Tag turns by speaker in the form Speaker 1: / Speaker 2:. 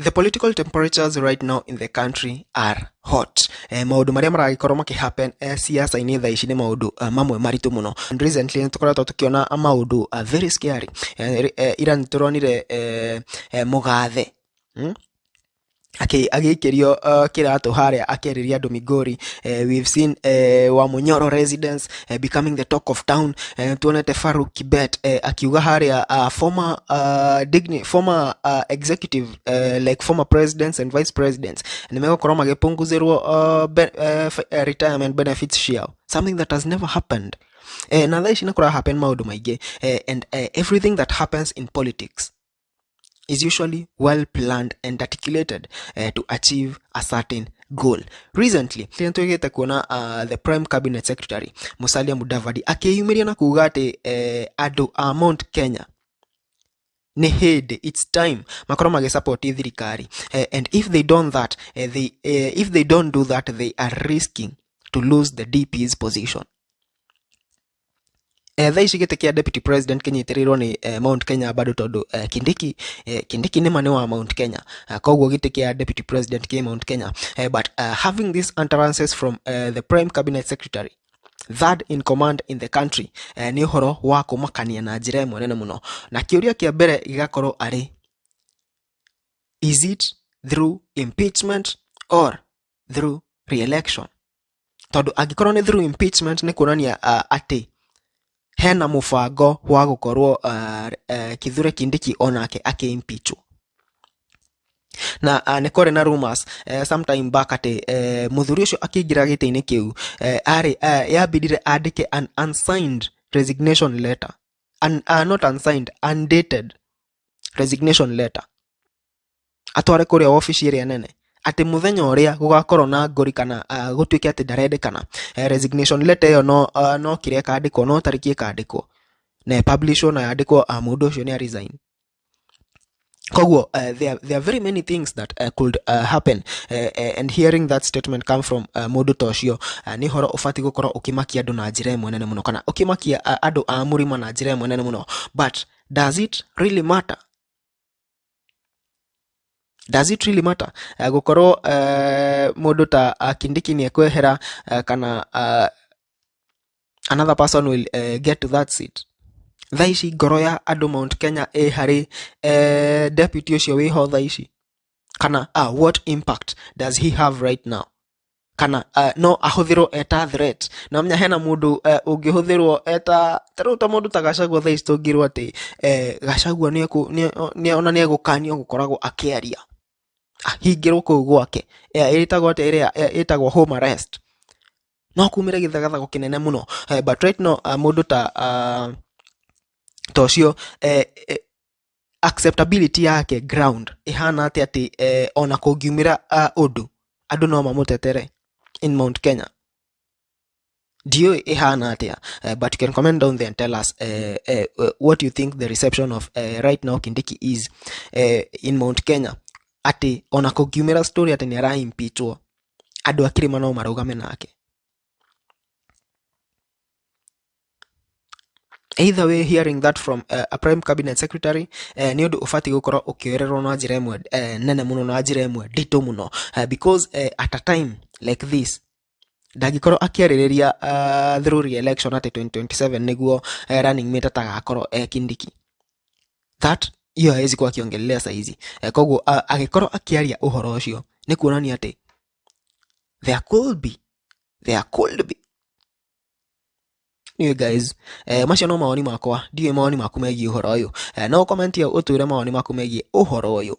Speaker 1: The political temperatures right now in the country are hot. Maundu maria maragikorwo makihappen siasa-ini thaa ici ni maundu mamwe maritu muno. And recently tukoretwo tukiona maundu very scary. Ira nituronire mugathe agikirio kiratu haria akeriria andu Migori. We've seen Wamunyoro residents becoming the talk of town. Tuonete Faruk Kibet akiuga haria former executive like former presidents and vice presidents nimegokorwo magipunguzirwo retirement benefits ciao, something that has never happened. Na thaa ici nakura happen maundu maingi, and everything that happens in politics is usually well planned and articulated to achieve a certain goal. Recently, tugete kuona the Prime Cabinet Secretary Musalia Mudavadi akiyumiria na kuuga ati andu a Mount Kenya ni hede, it's time makorwo magisupport thirikari, and if they don't do that, they are risking to lose the DP's position. Thaa ici gite kia deputy president kinyitirirwo ni Mount Kenya bado tondu Kindiki ni mane wa Mount Kenya, koguo gite kia deputy president ki Mount Kenya, but having these utterances from the Prime Cabinet Secretary, third in command in the country, ni horo wa kumakania na njira imwe nene muno. Na kiuria kia mbere gigakorwo ari, is it through impeachment or through re-election? Tondu agikorwo ni through impeachment ni kuonania ati hena mufango wa gukorwo Kithure Kindiki onake aki-impeachwo. Na nikore na rumors sometime back ati muthuri ucio akiingira gite-ini kiu yabidire andike an unsigned resignation letter, not unsigned, undated resignation letter, atware kuria office iria nene ati muthenya uria gugakorwo na ngori kana gutuike ati ndarendekana, resignation letter yo no kire kaandikwo, no tariki kaandikwo na publishwo na yandikwo mundu ucio ni resign. Koguo there are very many things that could happen, and hearing that statement come from mundu tocio ni horo ufati gukorwo ukimakia andu na njira imwe nene muno, kana ukimakia andu a murima na njira imwe nene muno. But does it really matter? Does it really matter? Gukorwo mundu ta Kindiki ni ekwehera kana another person will get to that seat? Thaa ici ngoro ya andu Mount Kenya hari deputy ucio wiho thaa ici, kana what impact does he have right now? Kana no ahuthirwo eta threat? Na mnya hena mundu ungihuthirwo eta taruta mundu ta Gachagua thaa ici tungirwo ati Gachagua ni ona ni egukanio gukoragwo akiaria hingirwo kuu gwake, itagwo ati iria itagwo home arrest, no kumire githagathago kinene muno. But right now mundu ta tocio acceptability yake ground ihana ati ona kungiumira undu andu no mamutetere in Mount Kenya. Dio ihana atia, but you can comment down there and tell us what you think the reception of right now Kindiki is in Mount Kenya. Ati ona kungiumira story ati ni ara impeachwo, andu akirima no marugame nake. Either way, hearing that from a Prime Cabinet Secretary ni undu ufati gukorwo ukioererwo na njira imwe nene muno, na njira imwe ndito muno, because at a time like this ndagikorwo akiaririria through re-election at 2027 niguo running mate atagakorwo Kindiki. That iyo hezi kwa kiongelelea saizi. Koguo agikorwo akiaria uhoro ucio ni kuonania ati there could be you guys, macio no mawoni makwa, ndiye mawoni maku megie uhoro uyu. No comment ya utwire mawoni maku megie uhoro uyu.